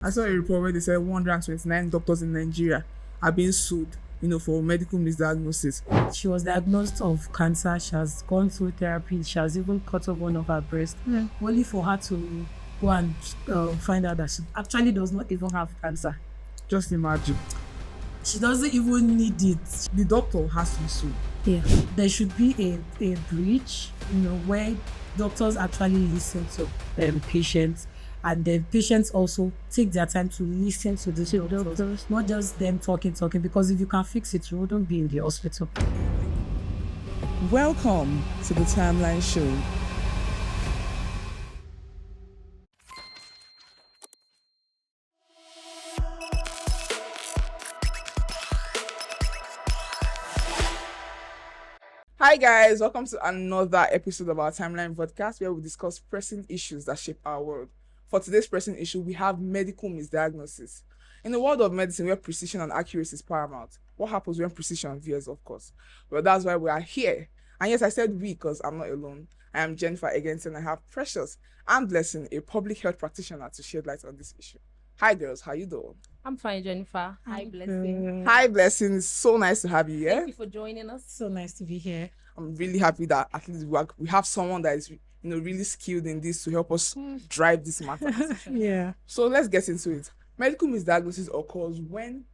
I saw a report where they said 129 doctors in Nigeria are being sued, for medical misdiagnosis. She was diagnosed of cancer. She has gone through therapy. She has even cut off one of her breasts, only for her to go and find out that she actually does not even have cancer. Just imagine. She doesn't even need it. The doctor has to be sued. Yeah, there should be a bridge, where doctors actually listen to patients, and the patients also take their time to listen to the doctors, not just them talking, because if you can fix it, you wouldn't be in the hospital. Welcome to the Timeline Show. Hi guys, welcome to another episode of our Timeline podcast where we discuss pressing issues that shape our world. For today's pressing issue, we have medical misdiagnosis. In the world of medicine where precision and accuracy is paramount, what happens when precision veers, of course? Well, that's why we are here. And yes, I said we because I'm not alone. I am Jennifer again, and I have Precious and Blessing, a public health practitioner, to shed light on this issue. Hi girls, how you doing? I'm fine, Jennifer. Hi, Blessing. Hi Blessing, it's so nice to have you here. Thank you for joining us. So nice to be here. I'm really happy that at least we have someone that is really skilled in this to help us drive this matter. Yeah. So let's get into it. Medical misdiagnosis occurs when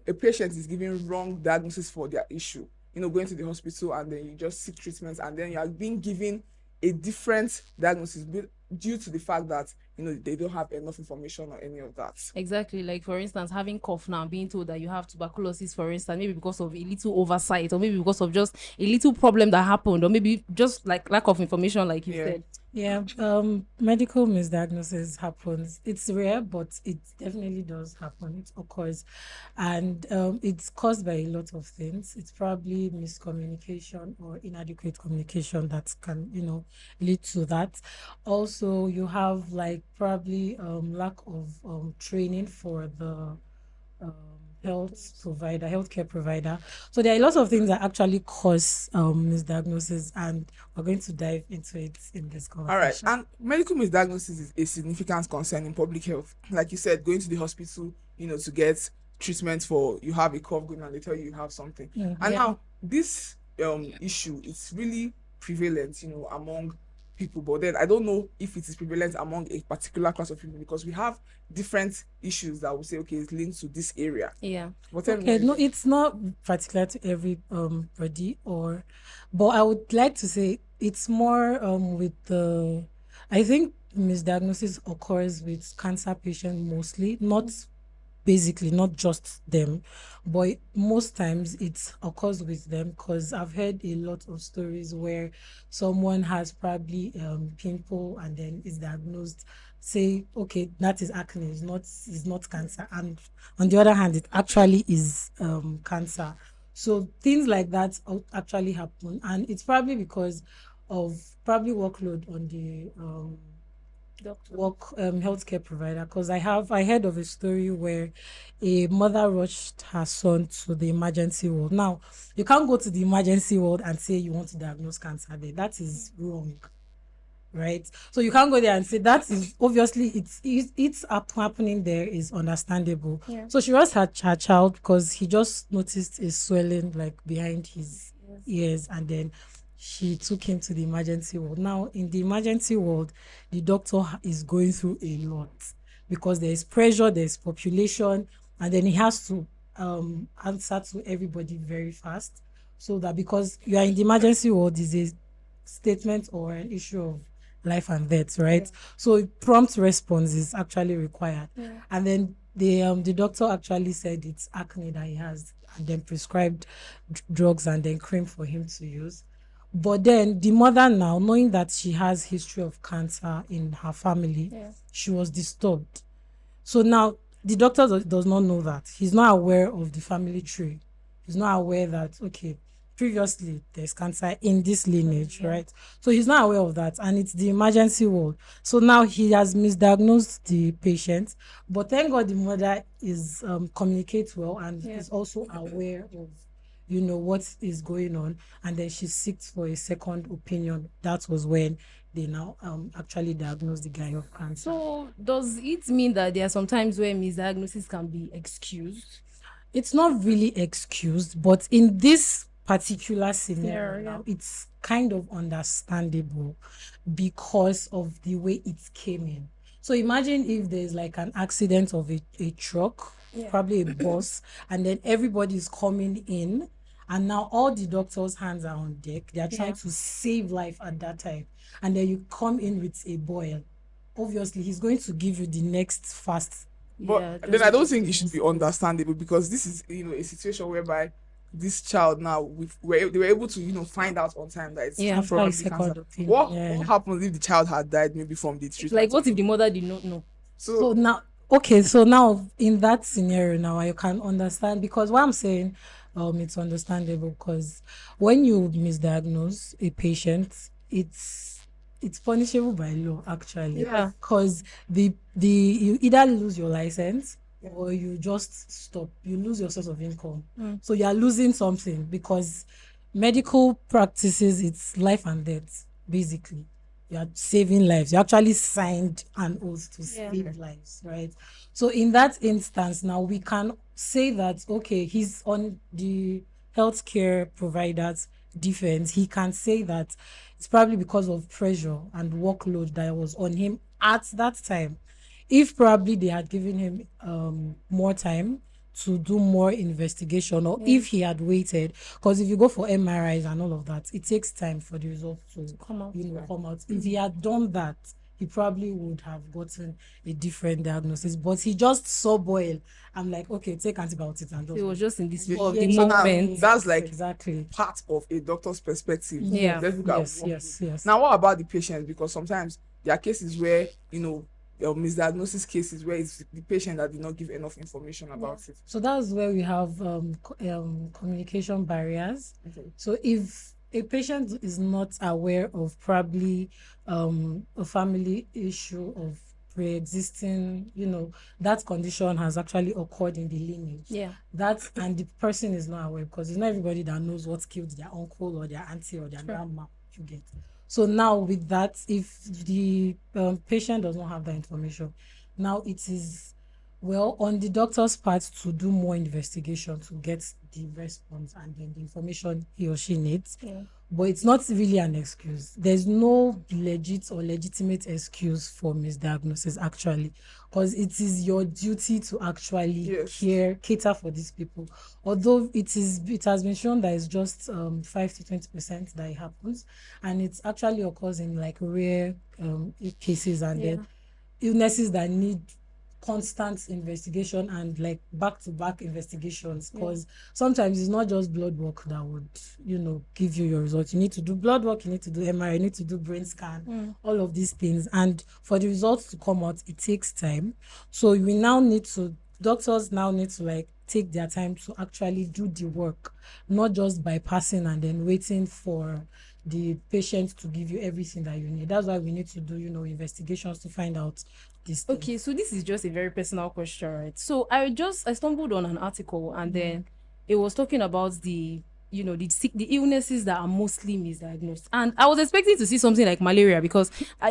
a patient is given wrong diagnosis for their issue. Going to the hospital and then you just seek treatment and then you are being given a different diagnosis due to the fact that they don't have enough information or any of that. Exactly. Like, for instance, having cough now, being told that you have tuberculosis, for instance, maybe because of a little oversight, or maybe because of just a little problem that happened, or maybe just like lack of information, like you said. Yeah, medical misdiagnosis happens. It's rare, but it definitely does happen. It occurs, and it's caused by a lot of things. It's probably miscommunication or inadequate communication that can, lead to that. Also, you have like probably lack of training for the healthcare provider. So there are a lot of things that actually cause misdiagnosis, and we're going to dive into it in this conversation. All right, and medical misdiagnosis is a significant concern in public health. Like you said, going to the hospital, to get treatment for you have a cough going and they tell you have something. And now this issue is really prevalent, among people, but then I don't know if it is prevalent among a particular class of people because we have different issues that we say it's linked to this area. Yeah. Okay, no, it's not particular to every body, but I would like to say it's more with the. I think misdiagnosis occurs with cancer patients mostly, not just them, but most times it occurs with them because I've heard a lot of stories where someone has probably pimple and then is diagnosed, say okay, that is acne, is not cancer, and on the other hand it actually is cancer. So things like that actually happen, and it's probably because of probably workload on the healthcare provider, because I heard of a story where a mother rushed her son to the emergency ward. Now you can't go to the emergency ward and say you want to diagnose cancer there. That is wrong, right? So you can't go there and say that is obviously it's happening there is understandable. So she rushed her child because he just noticed a swelling like behind his ears, and then she took him to the emergency ward. Now, in the emergency ward, the doctor is going through a lot because there is pressure, there is population, and then he has to answer to everybody very fast. So that because you are in the emergency ward is a statement or an issue of life and death, right? So prompt response is actually required. And then the doctor actually said it's acne that he has, and then prescribed drugs and then cream for him to use. But then the mother, now knowing that she has history of cancer in her family, she was disturbed. So now the doctor does not know that. He's not aware of the family tree. He's not aware that, okay, previously there's cancer in this lineage, right? So he's not aware of that, and it's the emergency ward. So now he has misdiagnosed the patient, but thank God the mother is communicates well and is also aware of what is going on, and then she seeks for a second opinion. That was when they now actually diagnosed the guy of cancer. So does it mean that there are some times where misdiagnosis can be excused? It's not really excused, but in this particular scenario Yeah. now, it's kind of understandable because of the way it came in. So imagine if there's like an accident of a truck, probably a bus, and then everybody's coming in, and now all the doctors' hands are on deck. They are trying to save life at that time. And then you come in with a boil. Obviously, he's going to give you the next fast. But then I don't think it should be understandable, because this is, a situation whereby this child now, they were able to, find out on time that it's After a probably second cancer. opinion. What happens if the child had died maybe from the treatment? Like, what if the mother did not know? So now in that scenario now I can understand, because what I'm saying, it's understandable, because when you misdiagnose a patient, it's punishable by law, actually. Yeah. Because you either lose your license or you just stop. You lose your source of income. So you are losing something, because medical practices, it's life and death, basically. You are saving lives. You actually signed an oath to save lives, right? So in that instance, now we can say that, okay, he's on the healthcare provider's defense. He can say that it's probably because of pressure and workload that was on him at that time. If probably they had given him more time to do more investigation, or if he had waited, because if you go for MRIs and all of that, it takes time for the results to Come out. come out. If he had done that, he probably would have gotten a different diagnosis. But he just saw boil. I'm like, okay, take antibiotics and It was just in this Yeah, of the so now, moment. that's like exactly part of a doctor's perspective. Yeah. Let's look at yes, what yes, yes. Now, what about the patients? Because sometimes there are cases where, misdiagnosis cases where it's the patient that did not give enough information about it. So that's where we have communication barriers. Okay. So if a patient is not aware of probably a family issue of pre-existing, that condition has actually occurred in the lineage. Yeah. And the person is not aware, because it's not everybody that knows what killed their uncle or their auntie or their grandma. You get. So now with that, if the patient does not have that information, now it is on the doctor's part to do more investigation to get the response and then the information he or she needs. Yeah. But it's not really an excuse. There's no legit or legitimate excuse for misdiagnosis, actually, because it is your duty to actually cater for these people. Although it has been shown that it's just 5 to 20% that it happens, and it actually occurs in like rare cases, and then illnesses that need constant investigation and like back-to-back investigations, because sometimes it's not just blood work that would give you your results. You need to do blood work, you need to do MRI, you need to do brain scan, all of these things, and for the results to come out, it takes time. So doctors now need to like take their time to actually do the work, not just bypassing and then waiting for the patient to give you everything that you need. That's why we need to do investigations to find out this thing. Okay, so this is just a very personal question, right? So I stumbled on an article, and then it was talking about the illnesses that are mostly misdiagnosed, and I was expecting to see something like malaria, because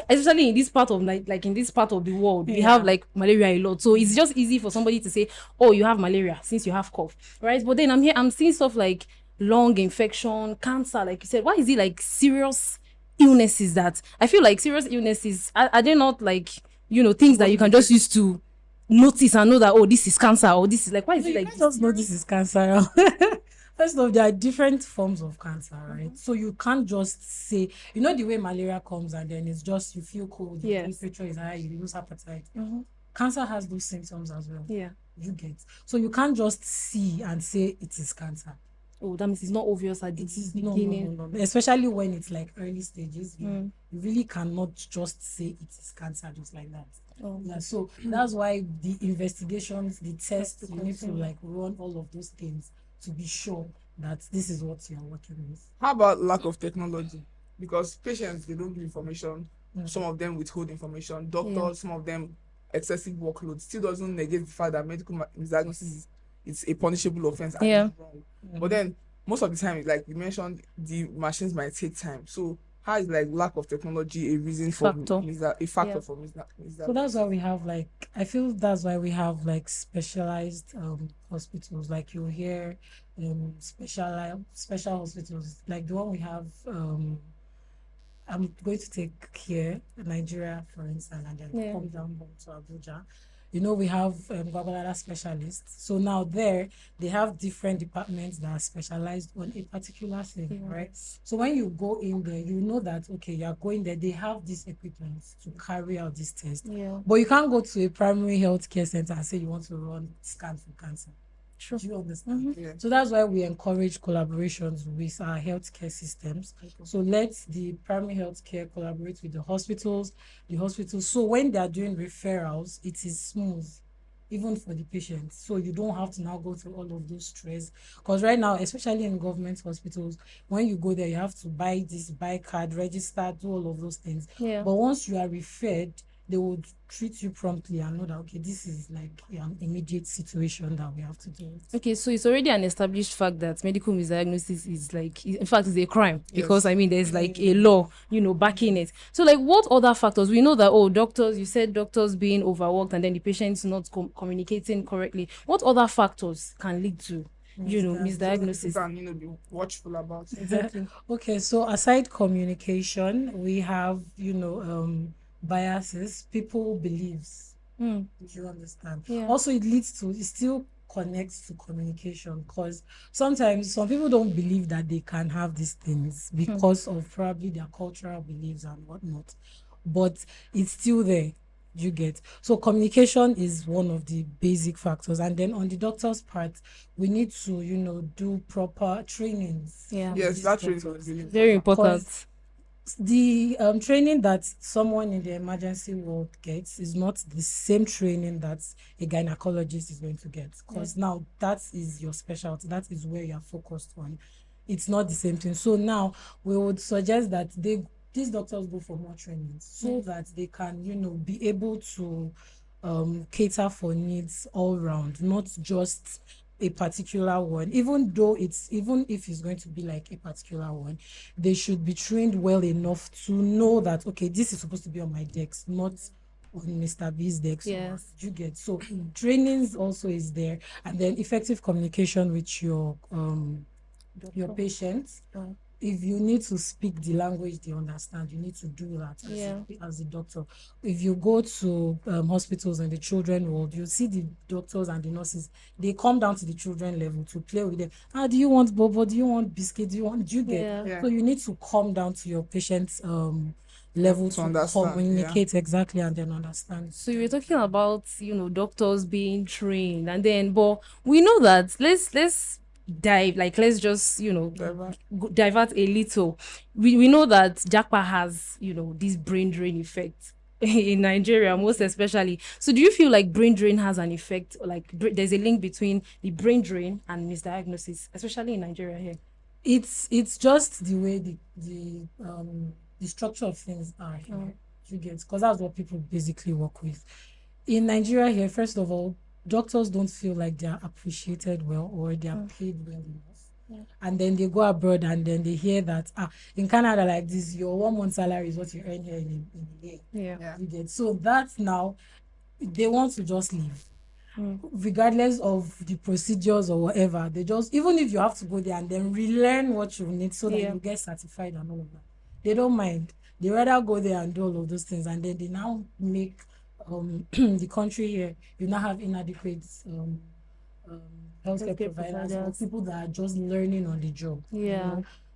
especially in this part of like in this part of the world, we have like malaria a lot, so it's just easy for somebody to say, oh, you have malaria since you have cough, right? But then I'm seeing stuff like lung infection, cancer, like you said. Why is it like serious illnesses that I feel like serious illnesses are they not like things that you can just use to notice and know that, oh, this is cancer, or this is like, why is it like you just know this is cancer? First off, there are different forms of cancer, right? So you can't just say, the way malaria comes and then it's just you feel cold, your temperature is high, you lose appetite. Cancer has those symptoms as well. Yeah. You get. So you can't just see and say it is cancer. Oh, that means it's not obvious at the beginning. No. Especially when it's like early stages, you really cannot just say it is cancer just like that. Yeah, so that's why the investigations, the tests, you need to like run all of those things to be sure that this is what you're working with. How about lack of technology? Because patients, they don't give information. Some of them withhold information. Doctors, some of them excessive workload. Still doesn't negate the fact that medical misdiagnosis is a punishable offense. And it's wrong. But then most of the time, like you mentioned, the machines might take time. So how is like lack of technology a reason for Factor. a factor Yeah. for So that's why we have like, I feel that's why we have like specialized hospitals. Like you hear special hospitals like the one we have. I'm going to take here Nigeria, for instance, and then Yeah. come down home to Abuja. You know, we have Babalaga specialists. So now there, they have different departments that are specialized on a particular thing, right? Yes. So when you go in there, you know that, okay, you're going there, they have this equipment to carry out this test. Yeah. But you can't go to a primary health care center and say you want to run scan for cancer. True. Do you understand? Yeah. So that's why we encourage collaborations with our healthcare systems. So let the primary healthcare collaborate with the hospitals. So when they are doing referrals, it is smooth, even for the patients. So you don't have to now go through all of those stress. Because right now, especially in government hospitals, when you go there, you have to buy card, register, do all of those things. Yeah. But once you are referred, they would treat you promptly and know that, okay, this is like an immediate situation that we have to deal with. Okay, so it's already an established fact that medical misdiagnosis is like, in fact, is a crime, because Yes. I mean, there's like a law, backing it. So, like, what other factors? We know that, doctors, you said doctors being overworked and then the patient's not communicating correctly. What other factors can lead to, misdiagnosis? People can, be watchful about it. Exactly. Okay, so aside communication, we have, biases, people beliefs. Mm. Do you understand? Yeah. Also, it still connects to communication, because sometimes some people don't believe that they can have these things because of probably their cultural beliefs and whatnot, but it's still there. You get. So communication is one of the basic factors, and then on the doctor's part, we need to do proper trainings. Yeah. for Yes, these that really doctors. is really Very important. important. The training that someone in the emergency world gets is not the same training that a gynecologist is going to get, because now that is your specialty, that is where you're focused on. It's not the same thing. So now we would suggest that these doctors go for more training so that they can be able to cater for needs all round, not just a particular one. Even if it's going to be like a particular one, they should be trained well enough to know that, okay, this is supposed to be on my desk, not on Mr. B's desk. Yes. You get. So trainings also is there, and then effective communication with your patients. If you need to speak the language they understand, you need to do that as a doctor. If you go to hospitals in the children world, you see the doctors and the nurses, they come down to the children level to play with them. Do you want bobo? Do you want biscuit? Do you get? Yeah. So you need to come down to your patient's level to understand, communicate exactly and then understand. So you were talking about, doctors being trained, and then, but we know that let's dive, like, let's just, divert a little. We know that Japa has, this brain drain effect in Nigeria, most especially. So do you feel like brain drain has an effect, like there's a link between the brain drain and misdiagnosis, especially in Nigeria here? It's just the way the structure of things are here. You get, because that's what people basically work with. In Nigeria here, first of all, doctors don't feel like they are appreciated well or they are paid well enough. And then they go abroad and then they hear that in Canada like this, your 1 month salary is what you earn here in a year. Yeah. You get. So that's now they want to just leave. Regardless of the procedures or whatever, they just, even if you have to go there and then relearn what you need so that you get certified and all of that, they don't mind. They rather go there and do all of those things, and then they now make the country here, you now have inadequate healthcare providers or people that are just learning on the job.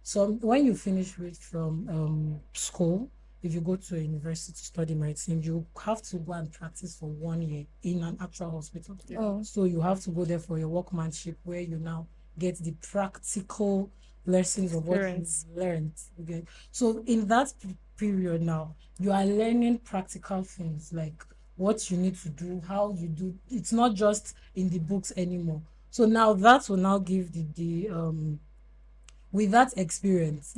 So when you finish from school, if you go to a university to study medicine, you have to go and practice for 1 year in an actual hospital. So you have to go there for your workmanship, where you now get the practical lessons of what you've learned. Okay. So in that period now, you are learning practical things like what you need to do, how you do. It's not just in the books anymore. So now that will now give the with that experience,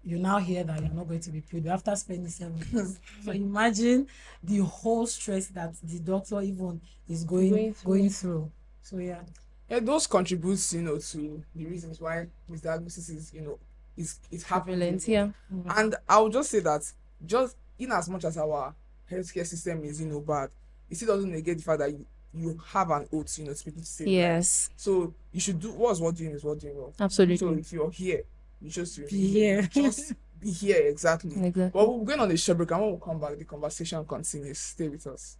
you now hear that you're not going to be paid after spending 7 years. So imagine the whole stress that the doctor even is going through. So yeah. Yeah, those contributes, to the reasons why misdiagnosis is, it's happening. Prevalent, yeah. And I would just say that just in as much as our healthcare system is, bad, it still doesn't negate the fact that you have an oath, to people to save lives. Yes, So you should do what's what doing is what doing well. So absolutely. if you're here, you just Be here. just be here exactly. Exactly. But we're going on a short break, and when we come back, the conversation continues. Stay with us.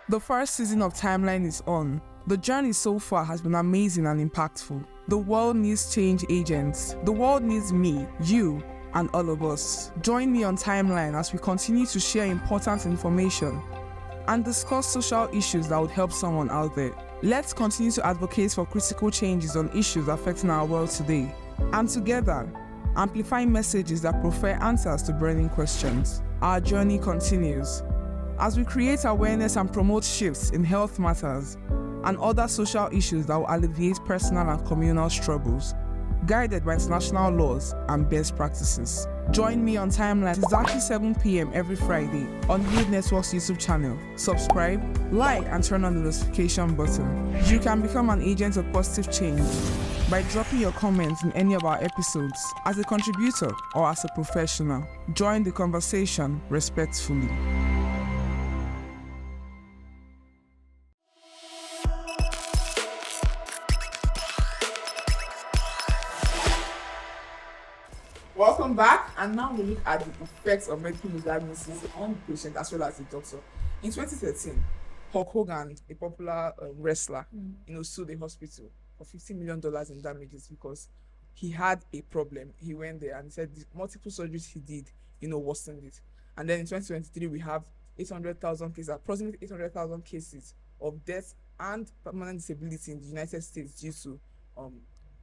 The first season of Timeline is on. The journey so far has been amazing and impactful. The world needs change agents. The world needs me, you, and all of us. Join me on Timeline as we continue to share important information and discuss social issues that would help someone out there. Let's continue to advocate for critical changes on issues affecting our world today. And together, amplify messages that provide answers to burning questions. Our journey continues as we create awareness and promote shifts in health matters and other social issues that will alleviate personal and communal struggles, guided by international laws and best practices. Join me on Timeline exactly 7 p.m. every Friday on Youth Network's YouTube channel. Subscribe, like, and turn on the notification button. You can become an agent of positive change by dropping your comments in any of our episodes as a contributor or as a professional. Join the conversation respectfully. Welcome back, and now we look at the effects of medical misdiagnosis on the patient as well as the doctor. In 2013, Hulk Hogan, a popular wrestler, sued the hospital for $50 million in damages because he had a problem. He went there and said the multiple surgeries he did, worsened it. And then in 2023, we have 800,000 cases, approximately 800,000 cases of death and permanent disability in the United States due to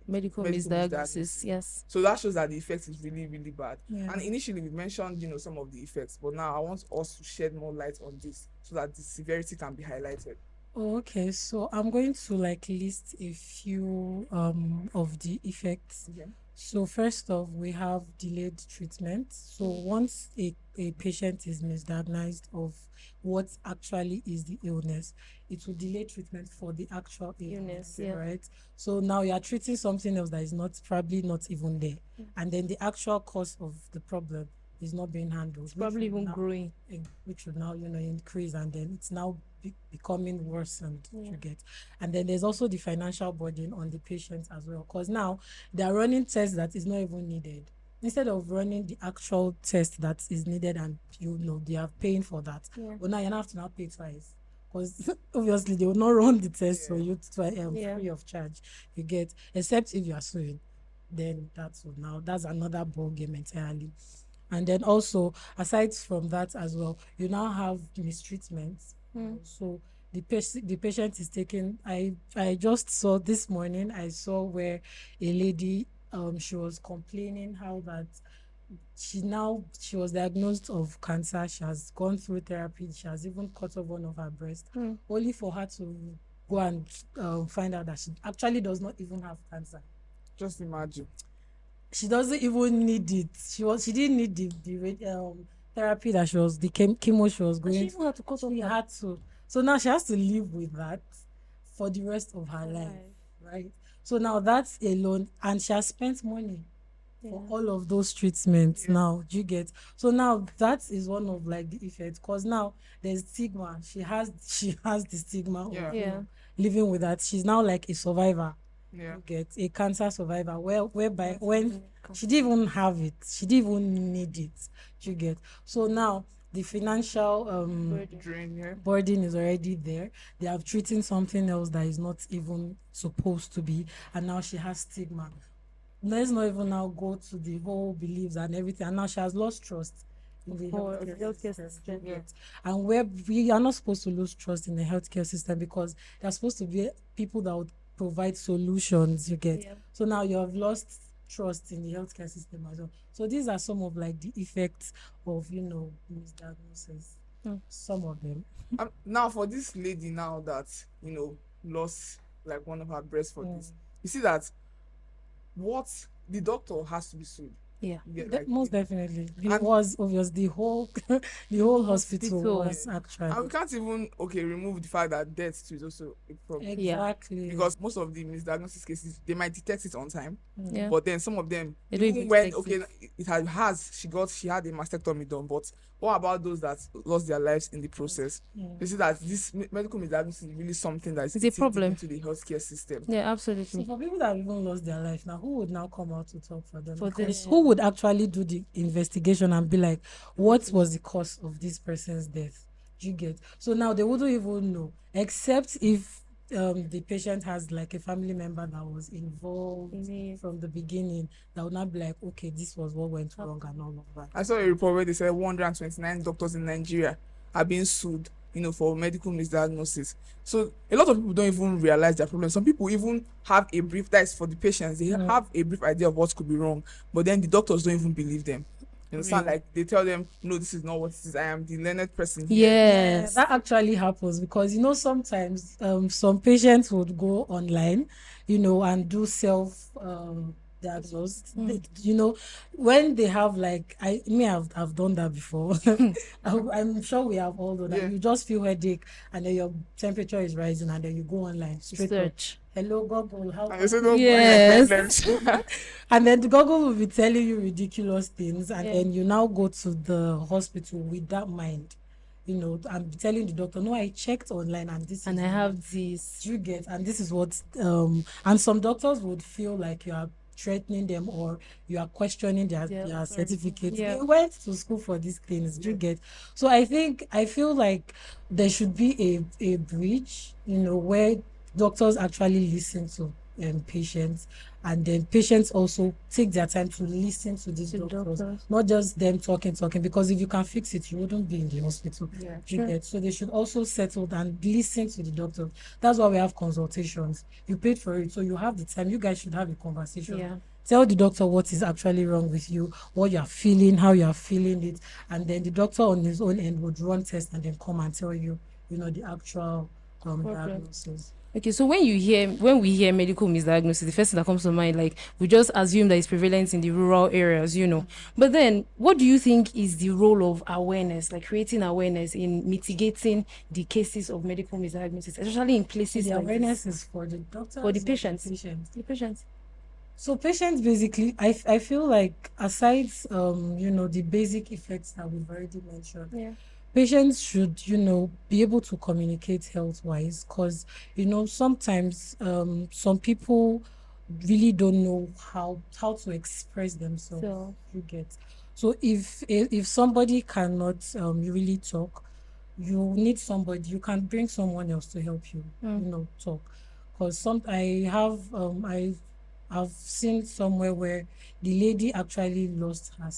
Medical misdiagnosis, yes. So that shows that the effect is really, really bad. Yeah. And initially we mentioned, some of the effects, but now I want us to shed more light on this so that the severity can be highlighted. Okay, so I'm going to list a few of the effects. Okay. So first off, we have delayed treatment. So once a patient is misdiagnosed of what actually is the illness, it will delay treatment for the actual illness, yeah. right? So now you are treating something else that is probably not even there. And then the actual cause of the problem is not being handled. It's probably even growing. Which would now, increase, and then it's now becoming worse, and you get. And then there's also the financial burden on the patient as well, because now they are running tests that is not even needed. Instead of running the actual test that is needed, and they are paying for that. But now you have to now pay twice, because obviously they will not run the test for you free of charge. You get, except if you are suing, then that's another ball game entirely. And then also, aside from that as well, you now have mistreatment. So the patient is taking. I just saw this morning. I saw where a lady she was complaining how that she was diagnosed of cancer. She has gone through therapy. She has even cut off one of her breasts, only for her to go and find out that she actually does not even have cancer. Just imagine. She doesn't even need it. She didn't need the therapy that the chemo she was going. She even had to cut off. She had to. So now she has to live with that for the rest of her life, right? So now that's alone, and she has spent money for all of those treatments. Now you get. So now that is one of the effects, because now there's stigma. She has the stigma of living with that. She's now like a survivor. You get, a cancer survivor, whereby when she didn't even have it, she didn't even need it. You get. So now the financial burden is already there. They are treating something else that is not even supposed to be, and now she has stigma. Let's not even now go to the whole beliefs and everything, and now she has lost trust in the healthcare system. And we are not supposed to lose trust in the healthcare system, because they're supposed to be people that would provide solutions. You get. So now you have lost trust in the healthcare system as well. So these are some of the effects of misdiagnosis. Some of them. Now for this lady now that lost one of her breasts for this, you see that what the doctor has to be sued. Yeah. You get, like, Most definitely. It And- was obvious. The whole the whole hospital Hospital. was and we actually can't even remove the fact that death too is also a problem. exactly Because most of the misdiagnosis cases, they might detect it on time, Yeah. but then some of them, They don't even even when detect it she had a mastectomy done, but what about those that lost their lives in the process? You see that this medical misdiagnosis is really something that is It's a eating deep problem. into the healthcare system. Yeah, So absolutely. for people that have even lost their life now, who would now come out to talk for them? For Because them. who would actually do the investigation and be like, what was the cause of this person's death? Do you get? So now they wouldn't even know, except if the patient has like a family member that was involved Mhm. from the beginning, that would not be like, okay, this was what went wrong and all of that. I saw a report where they said 129 doctors in Nigeria are being sued, for medical misdiagnosis. So a lot of people don't even realize their problem. Some people even have a brief, that is for the patients, they have a brief idea of what could be wrong, but then the doctors don't even believe them. You understand? Really? Like they tell them, no, this is not what it is. I am the learned person here. Yes. That actually happens because sometimes some patients would go online, and do self diagnosed. When they have like I've done that before. I'm sure we have all done that. Yeah. You just feel headache and then your temperature is rising and then you go online straight up. Search. Hello Google, how And they say, don't Yes. problems. and then the Google will be telling you ridiculous things, and Yeah. then you now go to the hospital with that mind, I'm telling the doctor, no, I checked online and this And is I have what this. you get, and this is what and some doctors would feel like you are threatening them or you are questioning their certificates. Yeah. They went to school for these things. Do you get? So I feel like there should be a bridge, where doctors actually listen to patients, and then patients also take their time to listen to these doctors, not just them talking, because if you can fix it, you wouldn't be in the hospital. Yeah, You sure. get? So they should also settle and listen to the doctors. That's why we have consultations. You paid for it, so you have the time. You guys should have a conversation. Yeah. Tell the doctor what is actually wrong with you, what you are feeling, how you are feeling it, and then the doctor on his own end would run tests and then come and tell you, the actual diagnosis. Okay, so when we hear medical misdiagnosis, the first thing that comes to mind, like, we just assume that it's prevalent in the rural areas, But then, what do you think is the role of awareness, like creating awareness in mitigating the cases of medical misdiagnosis, especially in places The like awareness this? is for the doctor, For the patients. The patients. So patients basically, I feel like aside the basic effects that we've already mentioned, Yeah. patients should be able to communicate health wise, because sometimes some people really don't know how to express themselves. So- You get? So if somebody cannot really talk, you need somebody. You can bring someone else to help you talk, because I've seen somewhere where the lady actually lost her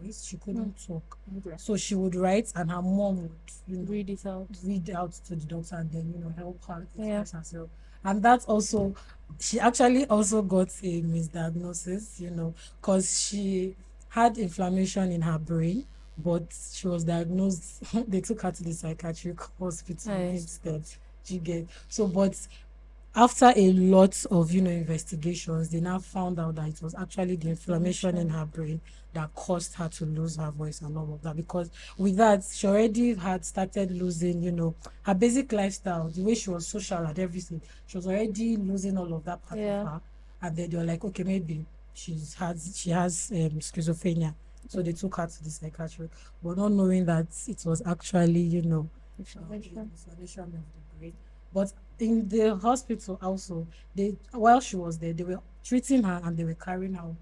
voice. She couldn't talk. Okay. So she would write, and her mom would Read it out. read out to the doctor, and then help her Yeah. express herself. And that's also, she actually also got a misdiagnosis, because she had inflammation in her brain, but she was diagnosed. They took her to the psychiatric hospital Nice. instead. She get so, but after a lot of investigations, they now found out that it was actually the inflammation in her brain that caused her to lose her voice and all of that. Because with that, she already had started losing her basic lifestyle, the way she was social and everything. She was already losing all of that part Yeah. of her, and then they were like, okay, maybe she has schizophrenia. So they took her to the psychiatrist, but not knowing that it was actually inflammation of the brain. But in the hospital also, while she was there, they were treating her and they were carrying out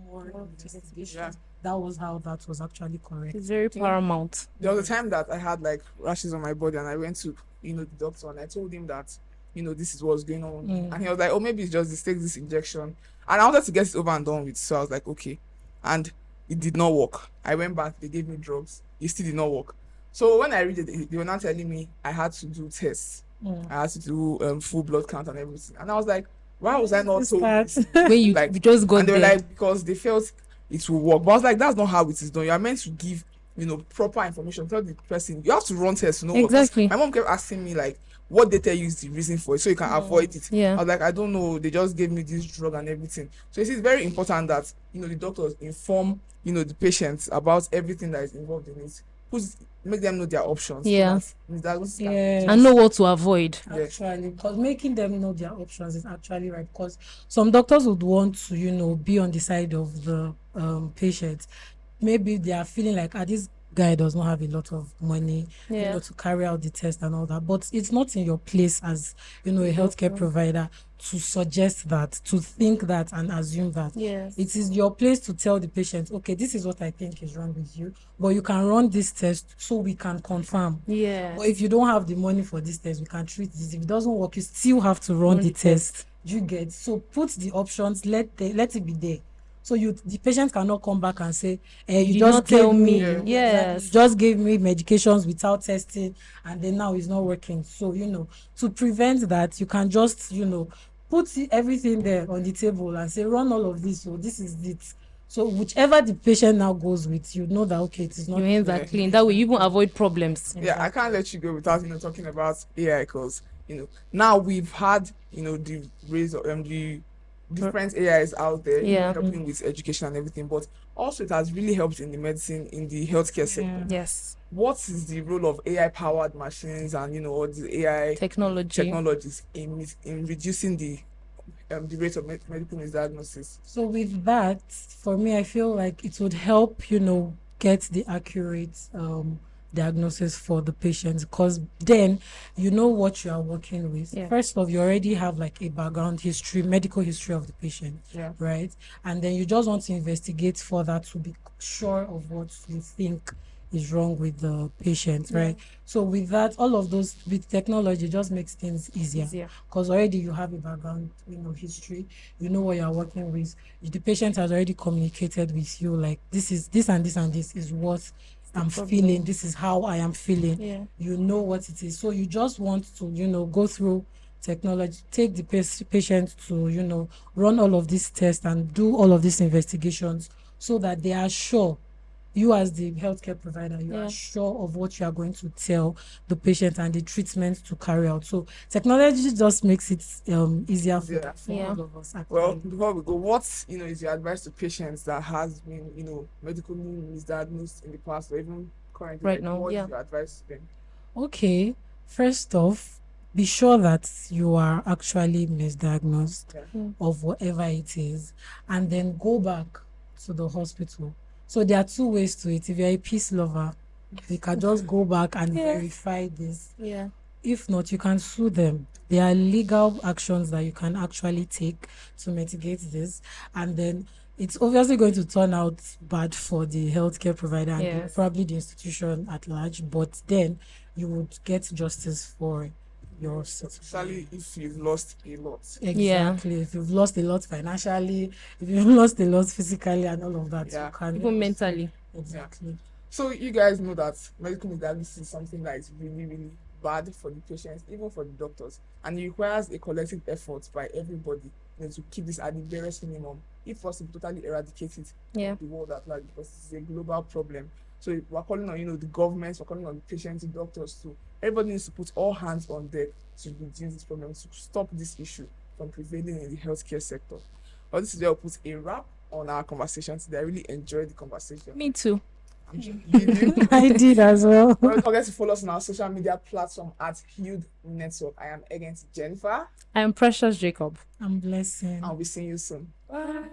more investigations. Yeah. That was how that was actually correct. It's very paramount. There was a time that I had like rashes on my body, and I went to the doctor, and I told him that this is what's going on, and he was like, oh, maybe it's just this, take this injection, and I wanted to get it over and done with, so I was like, okay, and it did not work. I went back, they gave me drugs, it still did not work. So when I read it, they were now telling me I had to do tests. I had to do full blood count and everything, and I was like, why was I not told this? When you Like, just got and they were there. like, because they felt it will work. But I was like, that's not how it is done. You are meant to give proper information. Tell the person. You have to run tests to know Exactly. what. My mom kept asking me like, what they tell you is the reason for it, so you can avoid it. Yeah. I was like, I don't know. They just gave me this drug and everything. So it's very important that the doctors inform the patients about everything that is involved in it. Make them know their options. Yeah. So that misdiagnosis can be Yes. And know what to avoid. Actually, because making them know their options is actually right, because some doctors would want to be on the side of the patient. Maybe they are feeling like, this guy does not have a lot of money Yeah. to carry out the test and all that, but it's not in your place as a healthcare provider to suggest that, to think that and assume that. Yes. It is your place to tell the patient, okay, this is what I think is wrong with you, but you can run this test so we can confirm. Yeah. But if you don't have the money for this test, we can treat this. If it doesn't work, you still have to run the test. You get? So put the options, let it be there. So the patient cannot come back and say, you did just not tell gave me, me. Yes. you just gave me medications without testing, and then now it's not working. So to prevent that, you can just put everything there on the table and say, run all of this. So this is it. So whichever the patient now goes with, you know that okay, it is not. Your hands are clean. That way, you even avoid problems. Yeah, I can't let you go without talking about AI, because now we've had the raise of the different AIs out there, Yeah. helping with education and everything, but also it has really helped in the medicine, in the healthcare sector. Yes. What is the role of AI powered machines and all the AI technologies in reducing the rate of medical misdiagnosis? So with that, for me, I feel like it would help get the accurate diagnosis for the patient, because then you know what you are working with. Yeah. First off, you already have like a background history, medical history of the patient, right? And then you just want to investigate further to be sure of what you think is wrong with the patient, right? So with that, all of those with technology just makes things easier, because already you have a background history, you know what you're working with. The patient has already communicated with you like, this and this is what I'm feeling, this is how I am feeling. You know what it is. So you just want to go through technology, take the patient to run all of these tests and do all of these investigations, so that they are sure, you as the healthcare provider, you are sure of what you are going to tell the patient and the treatment to carry out. So technology just makes it easier for all of us, actually. Well, before we go, what is your advice to patients that has been medically misdiagnosed in the past or even currently? Right now, what is your advice to them? Okay, first off, be sure that you are actually misdiagnosed of whatever it is, and then go back to the hospital. So there are two ways to it. If you're a peace lover, you can just go back and verify this. Yeah. If not, you can sue them. There are legal actions that you can actually take to mitigate this, and then it's obviously going to turn out bad for the healthcare provider and probably the institution at large, but then you would get justice for your especially if you've lost a lot. Exactly. If you've lost a lot financially, if you've lost a lot physically and all of that, you can even mentally. Exactly. So you guys know that medical misdiagnosis is something that is really, really bad for the patients, even for the doctors, and it requires a collective effort by everybody to keep this at the barest minimum, if possible totally eradicate it from the world at large, because it's a global problem. So we're calling on the governments, we're calling on the patients, the doctors too. Everybody needs to put all hands on deck to reduce this problem, to stop this issue from prevailing in the healthcare sector. Well, this is where we'll put a wrap on our conversation today. I really enjoyed the conversation. Me too. Did you? I did as well. Don't forget to follow us on our social media platform at Healed Network. I am Agent Jennifer. I am Precious Jacob. I'm Blessing. I'll be seeing you soon. Bye.